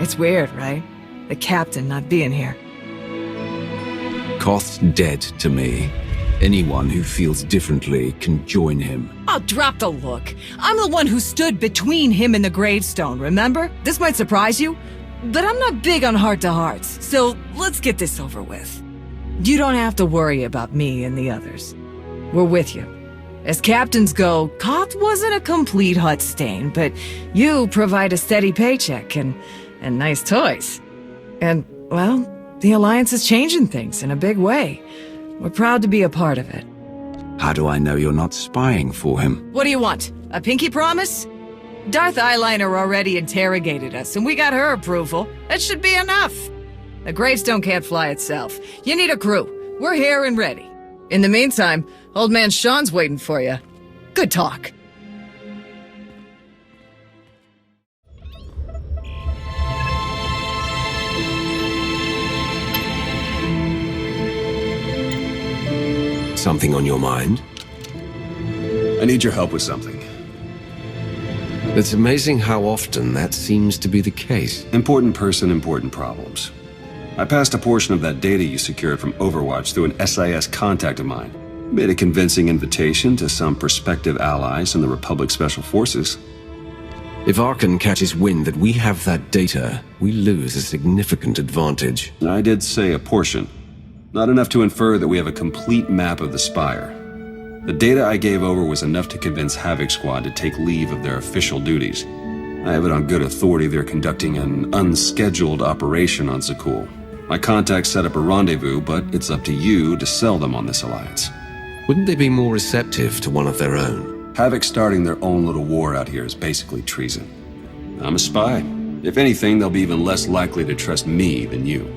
It's weird, right? The captain not being here. Koth's dead to me. Anyone who feels differently can join him. Oh, drop the look. I'm the one who stood between him and the gravestone, remember? This might surprise you, but I'm not big on heart-to-hearts, so let's get this over with. You don't have to worry about me and the others. We're with you. As captains go, Koth wasn't a complete Hutt stain, but you provide a steady paycheck and nice toys. And, well, the Alliance is changing things in a big way. We're proud to be a part of it. How do I know you're not spying for him? What do you want? A pinky promise? Darth Eyeliner already interrogated us, and we got her approval. That should be enough. The gravestone can't fly itself. You need a crew. We're here and ready. In the meantime, old man Sean's waiting for you. Good talk. Something on your mind? I need your help with something. It's amazing how often that seems to be the case. Important person, important problems. I passed a portion of that data you secured from Overwatch through an SIS contact of mine. Made a convincing invitation to some prospective allies in the Republic Special Forces. If Arcann catches wind that we have that data, we lose a significant advantage. I did say a portion. Not enough to infer that we have a complete map of the Spire. The data I gave over was enough to convince Havoc Squad to take leave of their official duties. I have it on good authority they're conducting an unscheduled operation on Zakuul. My contacts set up a rendezvous, but it's up to you to sell them on this alliance. Wouldn't they be more receptive to one of their own? Havoc starting their own little war out here is basically treason. I'm a spy. If anything, they'll be even less likely to trust me than you.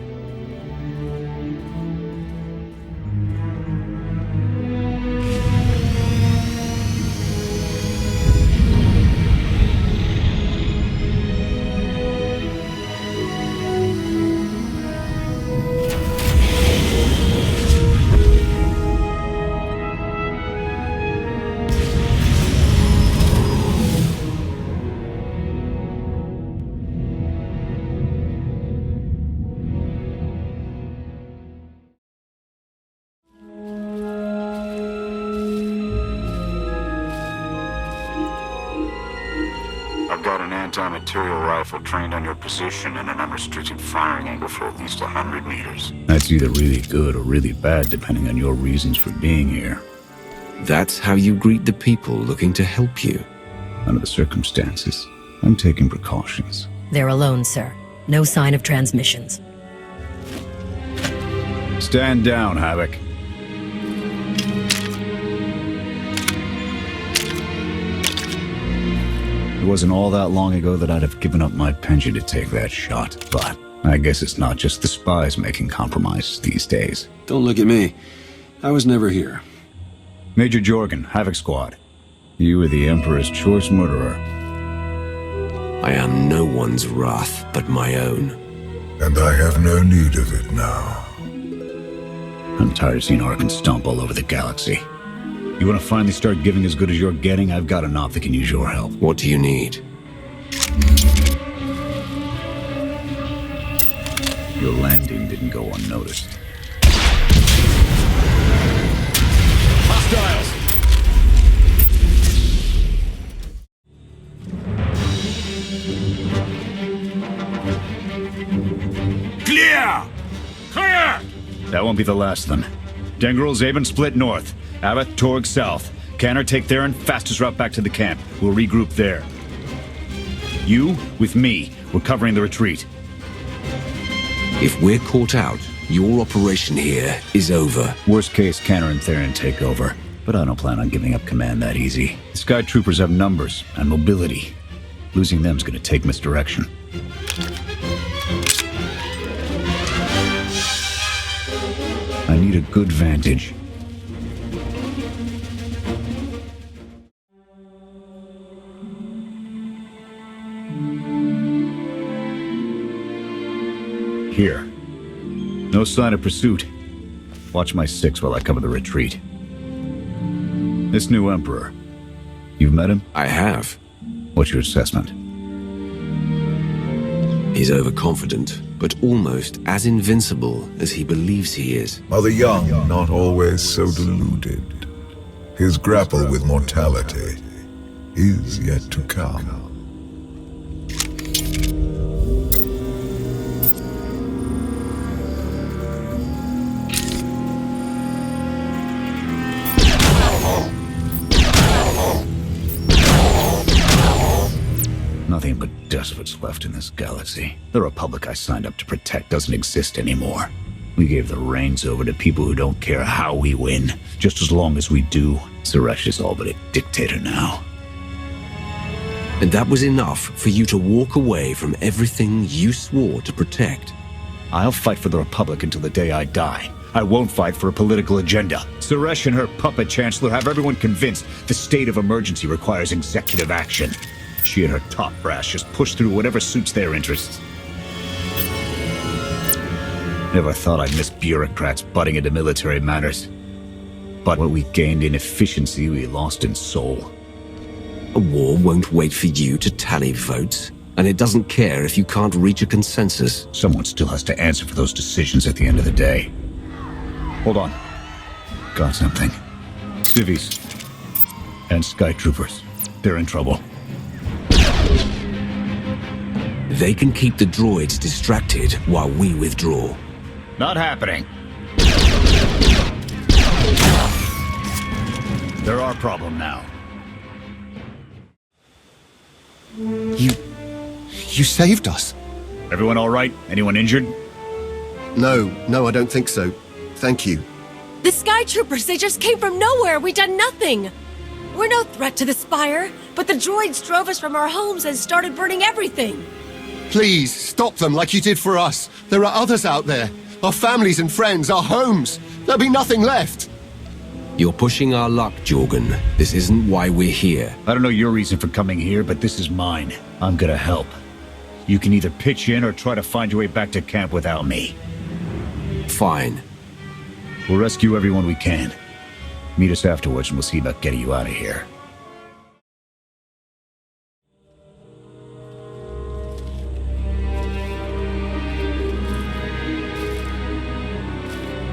I've got an anti-material rifle trained on your position and an unrestricted firing angle for at least 100 meters. That's either really good or really bad, depending on your reasons for being here. That's how you greet the people looking to help you. Under the circumstances, I'm taking precautions. They're alone, sir. No sign of transmissions. Stand down, Havoc. It wasn't all that long ago that I'd have given up my pension to take that shot, but I guess it's not just the spies making compromises these days. Don't look at me. I was never here. Major Jorgen, Havoc Squad. You were the Emperor's choice murderer. I am no one's wrath but my own. And I have no need of it now. I'm tired of seeing Arcann stomp all over the galaxy. You want to finally start giving as good as you're getting? I've got an op that can use your help. What do you need? Your landing didn't go unnoticed. Hostiles! Clear! Clear! That won't be the last of them. Dengril, Zaben split north. Abbott, Torg south. Canner take Theron, fastest route back to the camp. We'll regroup there. You, with me, we're covering the retreat. If we're caught out, your operation here is over. Worst case, Canner and Theron take over. But I don't plan on giving up command that easy. The Skytroopers have numbers and mobility. Losing them's gonna take misdirection. I need a good vantage. Here. No sign of pursuit. Watch my six while I cover the retreat. This new Emperor. You've met him? I have. What's your assessment? He's overconfident, but almost as invincible as he believes he is. Are the young not always so deluded? His grapple with mortality is yet to come. Nothing but despots left in this galaxy. The Republic I signed up to protect doesn't exist anymore. We gave the reins over to people who don't care how we win. Just as long as we do, Suresh is all but a dictator now. And that was enough for you to walk away from everything you swore to protect. I'll fight for the Republic until the day I die. I won't fight for a political agenda. Suresh and her puppet chancellor have everyone convinced the state of emergency requires executive action. She and her top brass just push through whatever suits their interests. Never thought I'd miss bureaucrats butting into military matters. But what we gained in efficiency, we lost in soul. A war won't wait for you to tally votes, and it doesn't care if you can't reach a consensus. Someone still has to answer for those decisions at the end of the day. Hold on. Got something. Civvies and Skytroopers. They're in trouble. They can keep the droids distracted while we withdraw. Not happening. They're our problem now. You saved us. Everyone all right? Anyone injured? No, I don't think so. Thank you. The Skytroopers, they just came from nowhere. We done nothing. We're no threat to the Spire, but the droids drove us from our homes and started burning everything. Please, stop them like you did for us. There are others out there. Our families and friends, our homes. There'll be nothing left. You're pushing our luck, Jorgen. This isn't why we're here. I don't know your reason for coming here, but this is mine. I'm gonna help. You can either pitch in or try to find your way back to camp without me. Fine. We'll rescue everyone we can. Meet us afterwards and we'll see about getting you out of here.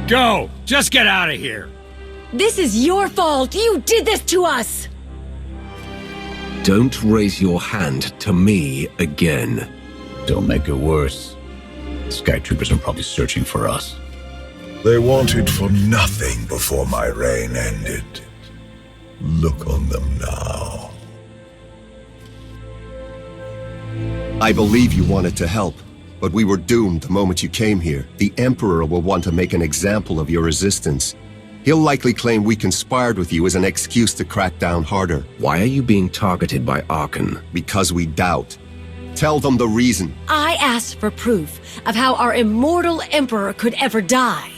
Go! Just get out of here! This is your fault. You did this to us. Don't raise your hand to me again. Don't make it worse. Skytroopers are probably searching for us. They wanted for nothing before my reign ended. Look on them now. I believe you wanted to help, but we were doomed the moment you came here. The Emperor will want to make an example of your resistance. He'll likely claim we conspired with you as an excuse to crack down harder. Why are you being targeted by Arcann? Because we doubt. Tell them the reason. I asked for proof of how our immortal Emperor could ever die.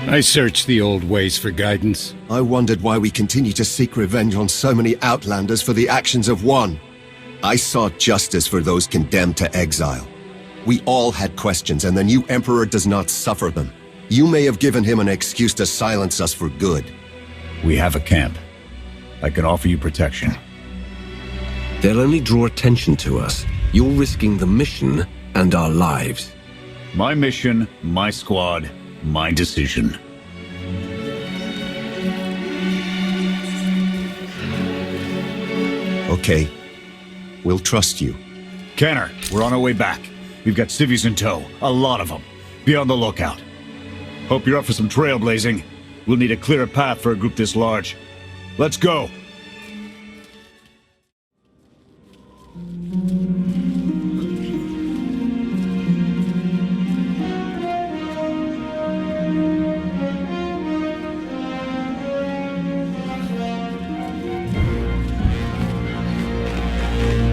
I searched the old ways for guidance. I wondered why we continue to seek revenge on so many Outlanders for the actions of one. I sought justice for those condemned to exile. We all had questions, and the new Emperor does not suffer them. You may have given him an excuse to silence us for good. We have a camp. I can offer you protection. They'll only draw attention to us. You're risking the mission and our lives. My mission, my squad, my decision. Okay. We'll trust you. Canner, we're on our way back. We've got civvies in tow. A lot of them. Be on the lookout. Hope you're up for some trailblazing. We'll need a clearer path for a group this large. Let's go!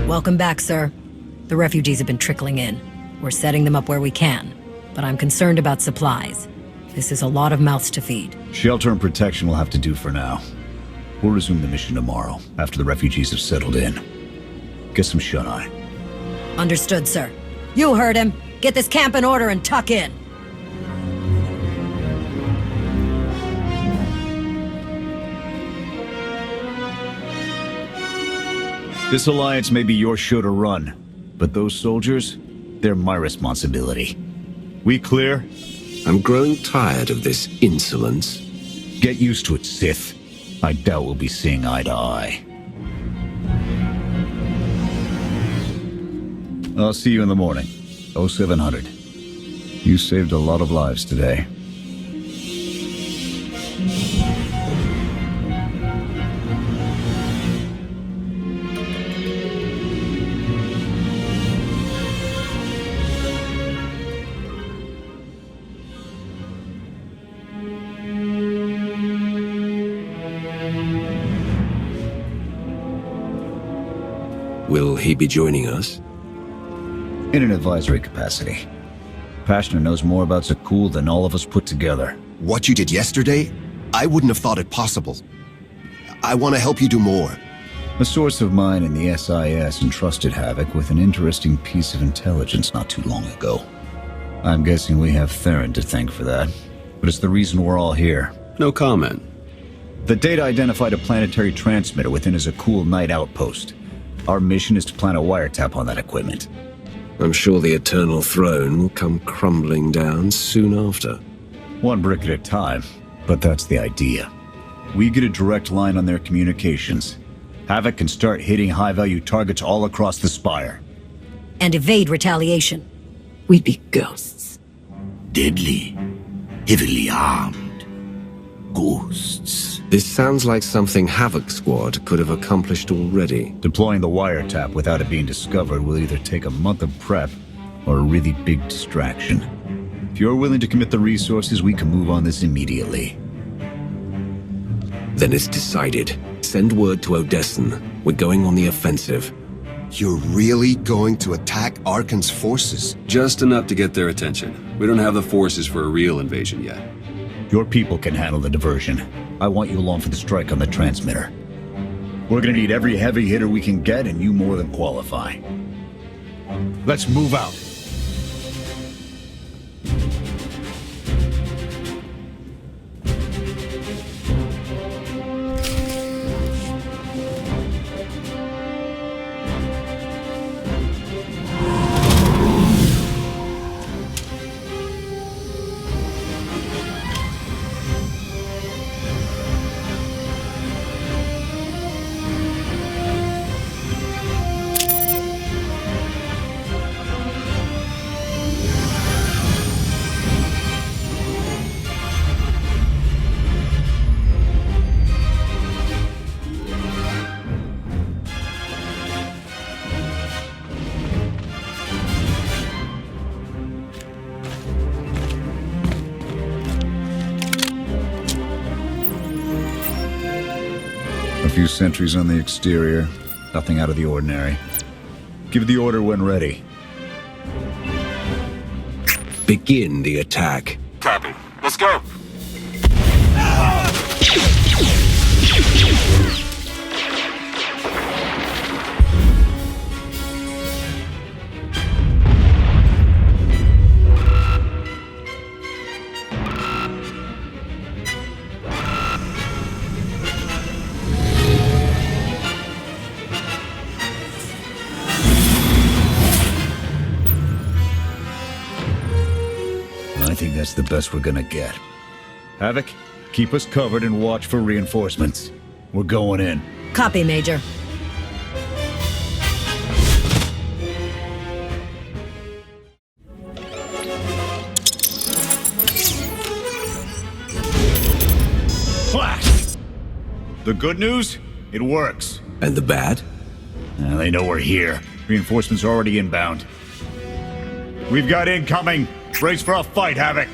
Welcome back, sir. The refugees have been trickling in. We're setting them up where we can, but I'm concerned about supplies. This is a lot of mouths to feed. Shelter and protection will have to do for now. We'll resume the mission tomorrow, after the refugees have settled in. Get some shut-eye. Understood, sir. You heard him. Get this camp in order and tuck in. This alliance may be your show to run, but those soldiers, they're my responsibility. We clear? I'm growing tired of this insolence. Get used to it, Sith. I doubt we'll be seeing eye to eye. I'll see you in the morning. 0700. You saved a lot of lives today. Will he be joining us? In an advisory capacity. Pashner knows more about Zakuul than all of us put together. What you did yesterday, I wouldn't have thought it possible. I want to help you do more. A source of mine in the SIS entrusted Havoc with an interesting piece of intelligence not too long ago. I'm guessing we have Theron to thank for that, but it's the reason we're all here. No comment. The data identified a planetary transmitter within a Zakuul night outpost. Our mission is to plant a wiretap on that equipment. I'm sure the Eternal Throne will come crumbling down soon after. One brick at a time, but that's the idea. We get a direct line on their communications. Havoc can start hitting high-value targets all across the Spire. And evade retaliation. We'd be ghosts. Deadly, heavily armed. Ghosts. This sounds like something Havoc Squad could have accomplished already. Deploying the wiretap without it being discovered will either take a month of prep or a really big distraction. If you're willing to commit the resources, we can move on this immediately. Then it's decided. Send word to Odessen. We're going on the offensive. You're really going to attack Arcann's forces? Just enough to get their attention. We don't have the forces for a real invasion yet. Your people can handle the diversion. I want you along for the strike on the transmitter. We're gonna need every heavy hitter we can get, and you more than qualify. Let's move out. A few sentries on the exterior. Nothing out of the ordinary. Give the order when ready. Begin the attack. Copy. Let's go. I think that's the best we're gonna get. Havoc, keep us covered and watch for reinforcements. We're going in. Copy, Major. Flash! The good news? It works. And the bad? They know we're here. Reinforcements are already inbound. We've got incoming! Brace for a fight, Havoc!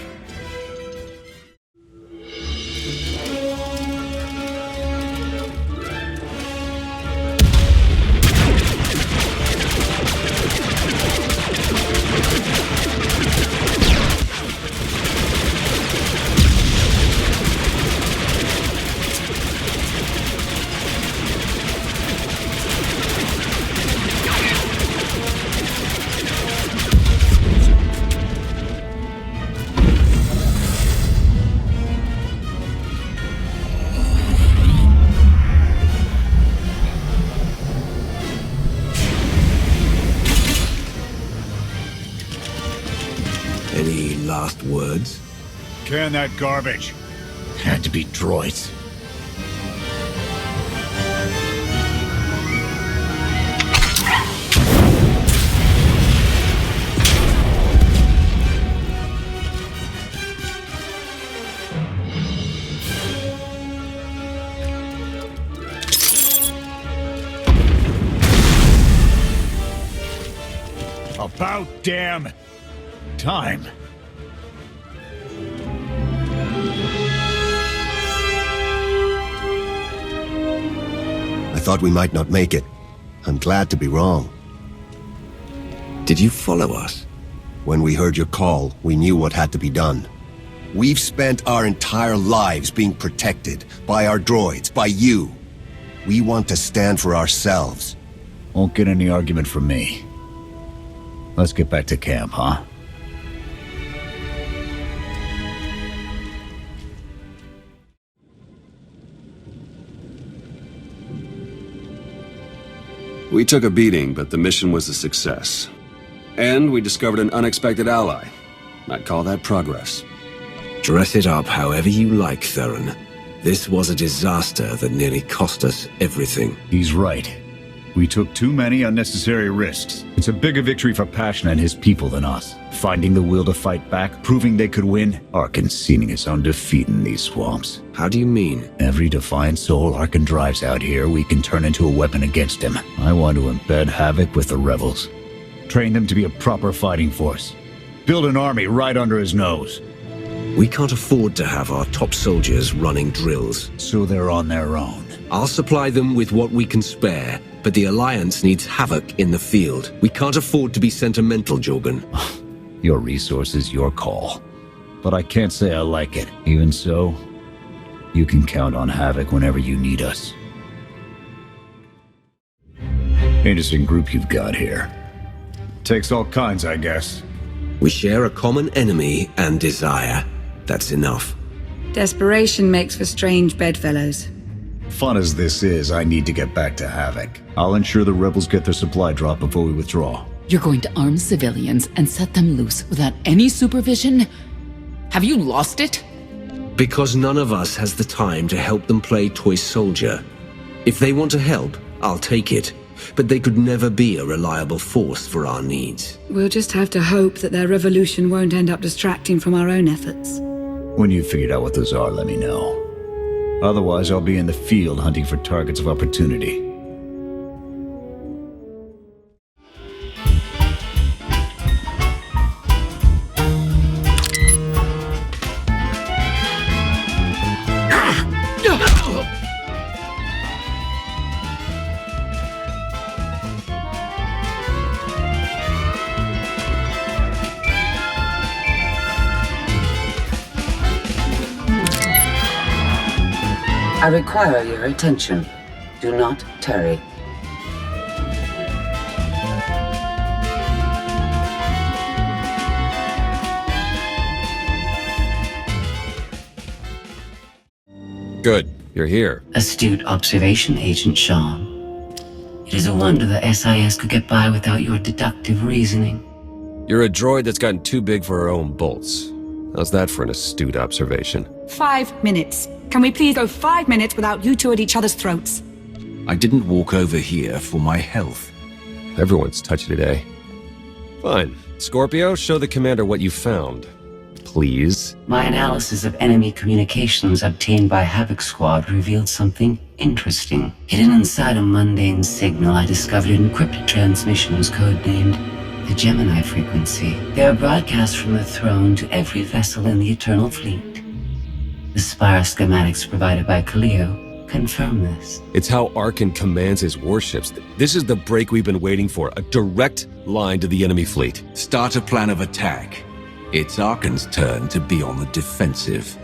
Can that garbage. Had to be droids. About damn time. I thought we might not make it. I'm glad to be wrong. Did you follow us? When we heard your call, we knew what had to be done. We've spent our entire lives being protected by our droids, by you. We want to stand for ourselves. Won't get any argument from me. Let's get back to camp, huh? We took a beating, but the mission was a success. And we discovered an unexpected ally. I'd call that progress. Dress it up however you like, Theron. This was a disaster that nearly cost us everything. He's right. We took too many unnecessary risks. It's a bigger victory for Passion and his people than us. Finding the will to fight back, proving they could win, Arcann seeing his own defeat in these swamps. How do you mean? Every defiant soul Arcann drives out here, we can turn into a weapon against him. I want to embed Havoc with the rebels. Train them to be a proper fighting force. Build an army right under his nose. We can't afford to have our top soldiers running drills. So they're on their own. I'll supply them with what we can spare, but the Alliance needs Havoc in the field. We can't afford to be sentimental, Jorgen. Your resources, your call. But I can't say I like it. Even so, you can count on Havoc whenever you need us. Interesting group you've got here. Takes all kinds, I guess. We share a common enemy and desire. That's enough. Desperation makes for strange bedfellows. Fun as this is, I need to get back to Havoc. I'll ensure the rebels get their supply drop before we withdraw. You're going to arm civilians and set them loose without any supervision? Have you lost it? Because none of us has the time to help them play toy soldier. If they want to help, I'll take it. But they could never be a reliable force for our needs. We'll just have to hope that their revolution won't end up distracting from our own efforts. When you've figured out what those are, let me know. Otherwise, I'll be in the field hunting for targets of opportunity. I require your attention. Do not tarry. Good. You're here. Astute observation, Agent Shaw. It is a wonder the SIS could get by without your deductive reasoning. You're a droid that's gotten too big for her own bolts. How's that for an astute observation? 5 minutes. Can we please go 5 minutes without you two at each other's throats? I didn't walk over here for my health. Everyone's touchy today. Fine. Scorpio, show the commander what you found. Please. My analysis of enemy communications obtained by Havoc Squad revealed something interesting. Hidden inside a mundane signal, I discovered an encrypted transmission was codenamed the Gemini frequency. They are broadcast from the throne to every vessel in the Eternal Fleet. The Spire schematics provided by Kaleo confirm this. It's how Arcann commands his warships. This is the break we've been waiting for. A direct line to the enemy fleet. Start a plan of attack. It's Arkann's turn to be on the defensive.